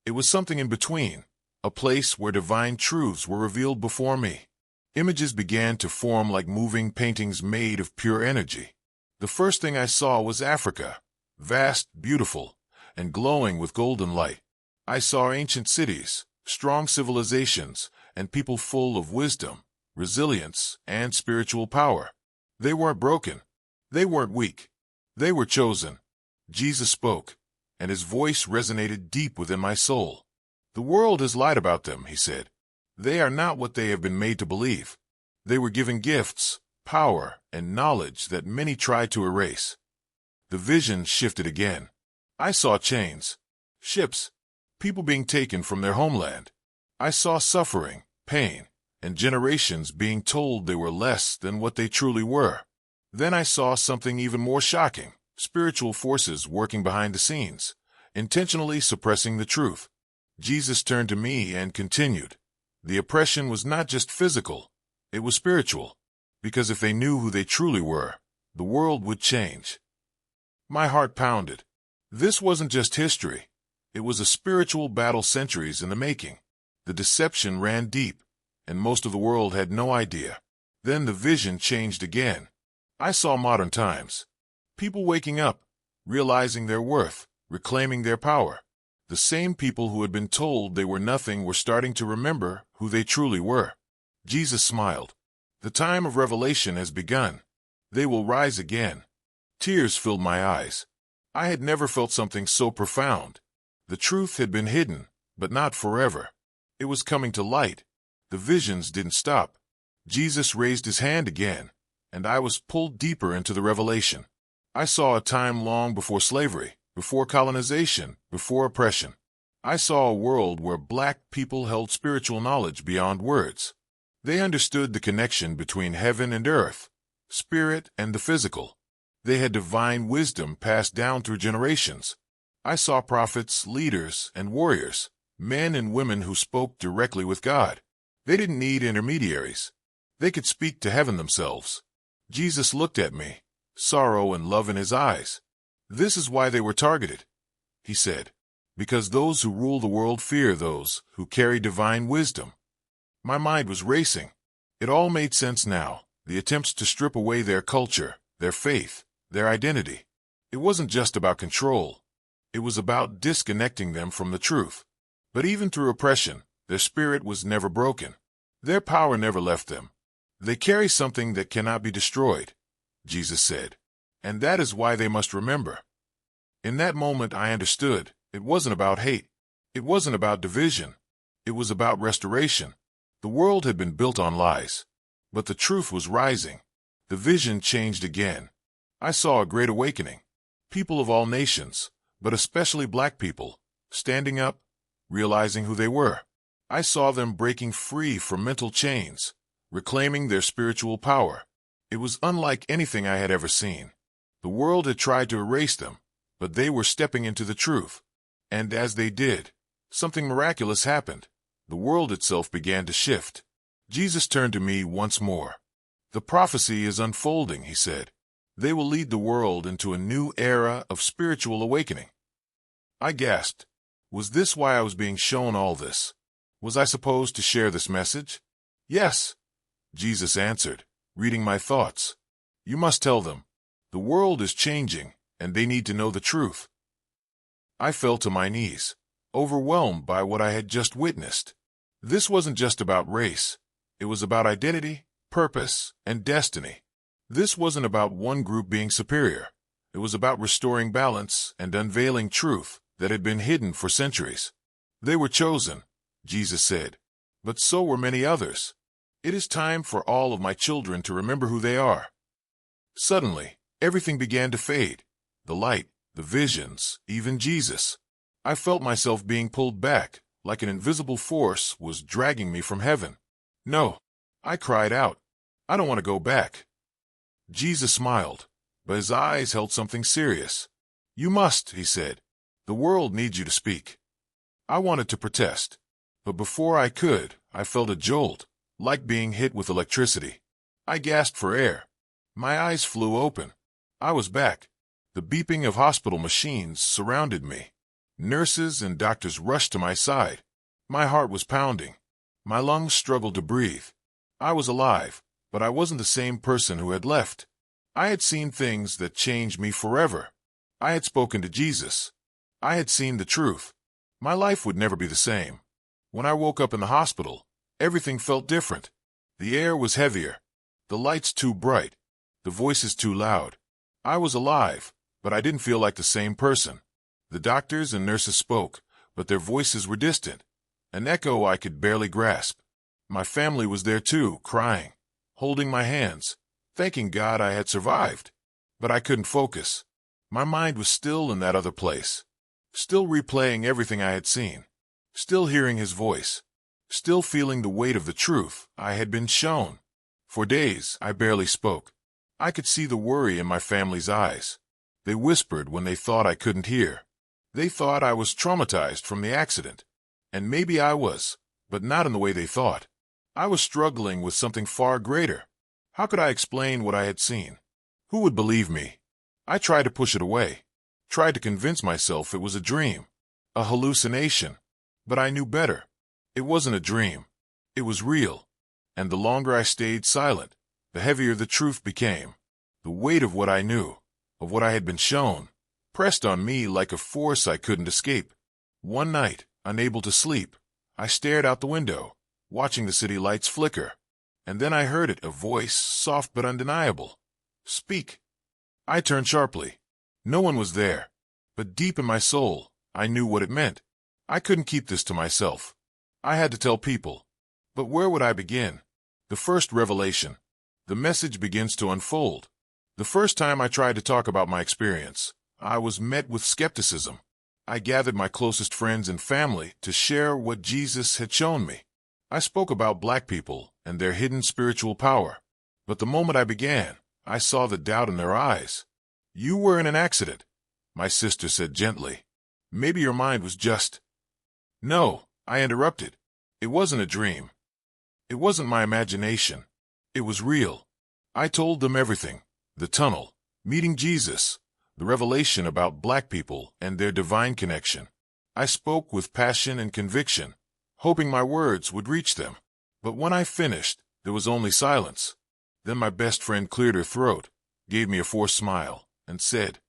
It was something in between, a place where divine truths were revealed before me. Images began to form like moving paintings made of pure energy. The first thing I saw was Africa, vast, beautiful, and glowing with golden light. I saw ancient cities, strong civilizations, and people full of wisdom, resilience, and spiritual power. They weren't broken. They weren't weak. They were chosen. Jesus spoke, and his voice resonated deep within my soul. The world has lied about them, he said. They are not what they have been made to believe. They were given gifts, power, and knowledge that many tried to erase. The vision shifted again. I saw chains, ships, people being taken from their homeland. I saw suffering, pain, and generations being told they were less than what they truly were. Then I saw something even more shocking, spiritual forces working behind the scenes, intentionally suppressing the truth. Jesus turned to me and continued. The oppression was not just physical, it was spiritual, because if they knew who they truly were, the world would change. My heart pounded. This wasn't just history. It was a spiritual battle centuries in the making. The deception ran deep, and most of the world had no idea. Then the vision changed again. I saw modern times. People waking up, realizing their worth, reclaiming their power. The same people who had been told they were nothing were starting to remember who they truly were. Jesus smiled. The time of revelation has begun. They will rise again. Tears filled my eyes. I had never felt something so profound. The truth had been hidden, but not forever. It was coming to light. The visions didn't stop. Jesus raised his hand again, and I was pulled deeper into the revelation. I saw a time long before slavery, before colonization, before oppression. I saw a world where black people held spiritual knowledge beyond words. They understood the connection between heaven and earth, spirit and the physical. They had divine wisdom passed down through generations. I saw prophets, leaders, and warriors, men and women who spoke directly with God. They didn't need intermediaries. They could speak to heaven themselves. Jesus looked at me, sorrow and love in his eyes. This is why they were targeted, he said, because those who rule the world fear those who carry divine wisdom. My mind was racing. It all made sense now, the attempts to strip away their culture, their faith, their identity. It wasn't just about control. It was about disconnecting them from the truth. But even through oppression, their spirit was never broken. Their power never left them. They carry something that cannot be destroyed, Jesus said. And that is why they must remember. In that moment I understood, it wasn't about hate. It wasn't about division. It was about restoration. The world had been built on lies. But the truth was rising. The vision changed again. I saw a great awakening. People of all nations, but especially black people, standing up, realizing who they were. I saw them breaking free from mental chains, reclaiming their spiritual power. It was unlike anything I had ever seen. The world had tried to erase them, but they were stepping into the truth. And as they did, something miraculous happened. The world itself began to shift. Jesus turned to me once more. The prophecy is unfolding, he said. They will lead the world into a new era of spiritual awakening. I gasped. Was this why I was being shown all this? Was I supposed to share this message? Yes, Jesus answered, reading my thoughts. You must tell them. The world is changing, and they need to know the truth. I fell to my knees, overwhelmed by what I had just witnessed. This wasn't just about race. It was about identity, purpose, and destiny. This wasn't about one group being superior. It was about restoring balance and unveiling truth that had been hidden for centuries. They were chosen, Jesus said, but so were many others. It is time for all of my children to remember who they are. Suddenly, everything began to fade. The light, the visions, even Jesus. I felt myself being pulled back, like an invisible force was dragging me from heaven. No, I cried out. I don't want to go back. Jesus smiled, but his eyes held something serious. You must, he said. The world needs you to speak. I wanted to protest, but before I could, I felt a jolt, like being hit with electricity. I gasped for air. My eyes flew open. I was back. The beeping of hospital machines surrounded me. Nurses and doctors rushed to my side. My heart was pounding. My lungs struggled to breathe. I was alive, but I wasn't the same person who had left. I had seen things that changed me forever. I had spoken to Jesus. I had seen the truth. My life would never be the same. When I woke up in the hospital, everything felt different. The air was heavier. The lights too bright. The voices too loud. I was alive, but I didn't feel like the same person. The doctors and nurses spoke, but their voices were distant, an echo I could barely grasp. My family was there too, crying, holding my hands, thanking God I had survived. But I couldn't focus. My mind was still in that other place, still replaying everything I had seen, still hearing his voice, still feeling the weight of the truth I had been shown. For days, I barely spoke. I could see the worry in my family's eyes. They whispered when they thought I couldn't hear. They thought I was traumatized from the accident. And maybe I was, but not in the way they thought. I was struggling with something far greater. How could I explain what I had seen? Who would believe me? I tried to push it away, tried to convince myself it was a dream, a hallucination. But I knew better. It wasn't a dream. It was real. And the longer I stayed silent, the heavier the truth became. The weight of what I knew, of what I had been shown, pressed on me like a force I couldn't escape. One night, unable to sleep, I stared out the window, watching the city lights flicker. And then I heard it, a voice, soft but undeniable. Speak. I turned sharply. No one was there. But deep in my soul, I knew what it meant. I couldn't keep this to myself. I had to tell people. But where would I begin? The first revelation. The message begins to unfold. The first time I tried to talk about my experience, I was met with skepticism. I gathered my closest friends and family to share what Jesus had shown me. I spoke about black people and their hidden spiritual power. But the moment I began, I saw the doubt in their eyes. You were in an accident, my sister said gently. Maybe your mind was just... No, I interrupted. It wasn't a dream. It wasn't my imagination. It was real. I told them everything. The tunnel, meeting Jesus, the revelation about black people and their divine connection. I spoke with passion and conviction, hoping my words would reach them. But when I finished, there was only silence. Then my best friend cleared her throat, gave me a forced smile, and said,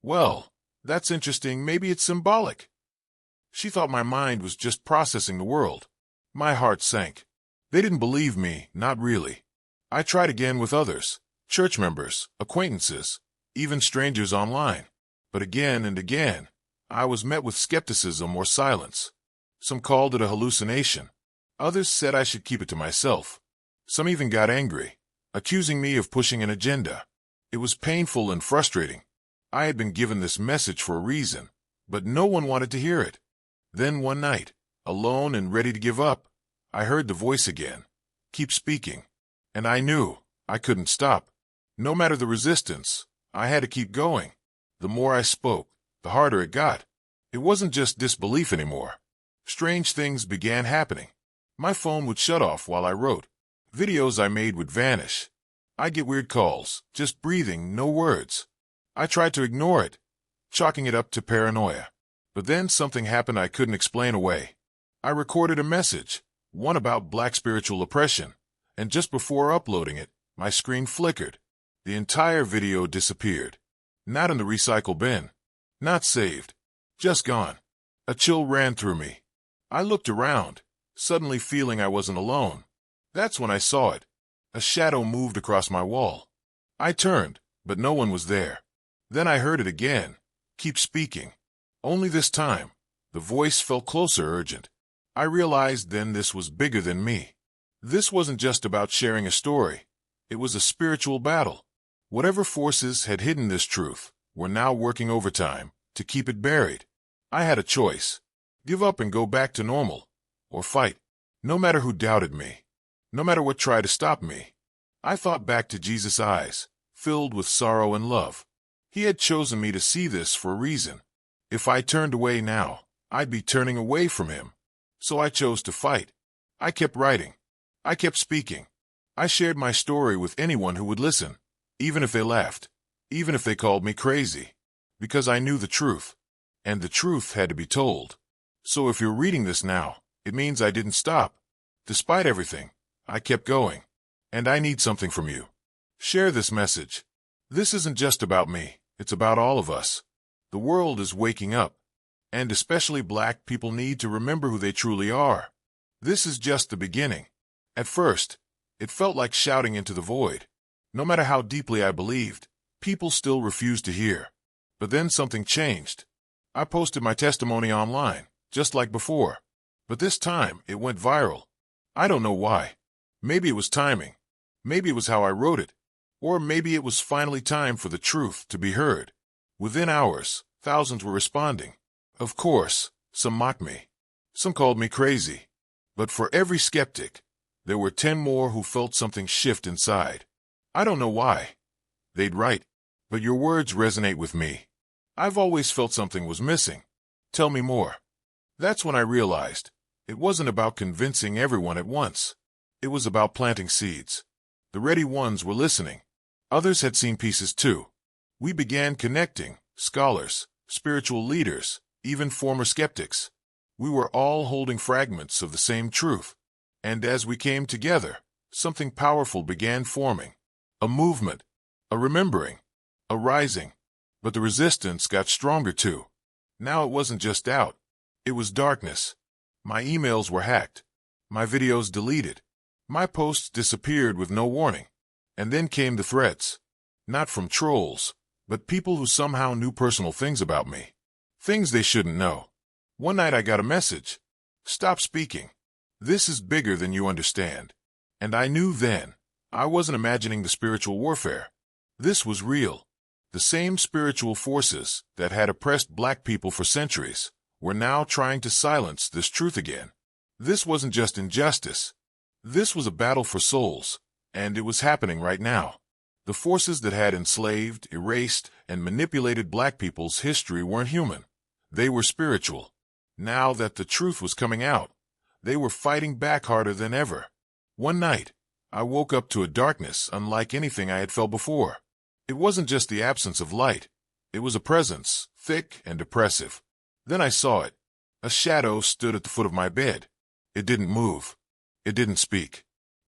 "Well, that's interesting. Maybe it's symbolic." She thought my mind was just processing the world. My heart sank. They didn't believe me, not really. I tried again with others, church members, acquaintances, even strangers online. But again and again, I was met with skepticism or silence. Some called it a hallucination. Others said I should keep it to myself. Some even got angry, accusing me of pushing an agenda. It was painful and frustrating. I had been given this message for a reason, but no one wanted to hear it. Then one night, alone and ready to give up, I heard the voice again. Keep speaking. And I knew I couldn't stop. No matter the resistance, I had to keep going. The more I spoke, the harder it got. It wasn't just disbelief anymore. Strange things began happening. My phone would shut off while I wrote. Videos I made would vanish. I'd get weird calls, just breathing, no words. I tried to ignore it, chalking it up to paranoia. But then something happened I couldn't explain away. I recorded a message, one about black spiritual oppression, and just before uploading it, my screen flickered. The entire video disappeared. Not in the recycle bin. Not saved. Just gone. A chill ran through me. I looked around, suddenly feeling I wasn't alone. That's when I saw it. A shadow moved across my wall. I turned, but no one was there. Then I heard it again. Keep speaking. Only this time, the voice felt closer, urgent. I realized then this was bigger than me. This wasn't just about sharing a story. It was a spiritual battle. Whatever forces had hidden this truth were now working overtime to keep it buried. I had a choice. Give up and go back to normal, or fight. No matter who doubted me, no matter what tried to stop me. I thought back to Jesus' eyes, filled with sorrow and love. He had chosen me to see this for a reason. If I turned away now, I'd be turning away from him. So I chose to fight. I kept writing. I kept speaking. I shared my story with anyone who would listen, even if they laughed, even if they called me crazy, because I knew the truth. and the truth had to be told. So if you're reading this now, it means I didn't stop. Despite everything, I kept going. And I need something from you. Share this message. This isn't just about me, it's about all of us. The world is waking up, and especially Black people need to remember who they truly are. This is just the beginning. At first, it felt like shouting into the void. No matter how deeply I believed, people still refused to hear. But then something changed. I posted my testimony online, just like before. But this time, it went viral. I don't know why. Maybe it was timing. Maybe it was how I wrote it. Or maybe it was finally time for the truth to be heard. Within hours, thousands were responding. Of course, some mocked me. Some called me crazy. But for every skeptic, there were 10 more who felt something shift inside. I don't know why. They'd write, "But your words resonate with me. I've always felt something was missing. Tell me more." That's when I realized it wasn't about convincing everyone at once. It was about planting seeds. The ready ones were listening. Others had seen pieces too. We began connecting, scholars, spiritual leaders, even former skeptics. We were all holding fragments of the same truth. And as we came together, something powerful began forming. A movement, a remembering, a rising. But the resistance got stronger too. Now it wasn't just doubt. It was darkness. My emails were hacked. My videos deleted. My posts disappeared with no warning. And then came the threats. Not from trolls, but people who somehow knew personal things about me. Things they shouldn't know. One night I got a message. "Stop speaking. This is bigger than you understand." And I knew then, I wasn't imagining the spiritual warfare. This was real. The same spiritual forces that had oppressed Black people for centuries were now trying to silence this truth again. This wasn't just injustice. This was a battle for souls, and it was happening right now. The forces that had enslaved, erased, and manipulated Black people's history weren't human. They were spiritual. Now that the truth was coming out, they were fighting back harder than ever. One night, I woke up to a darkness unlike anything I had felt before. It wasn't just the absence of light. It was a presence, thick and oppressive. Then I saw it. A shadow stood at the foot of my bed. It didn't move. It didn't speak.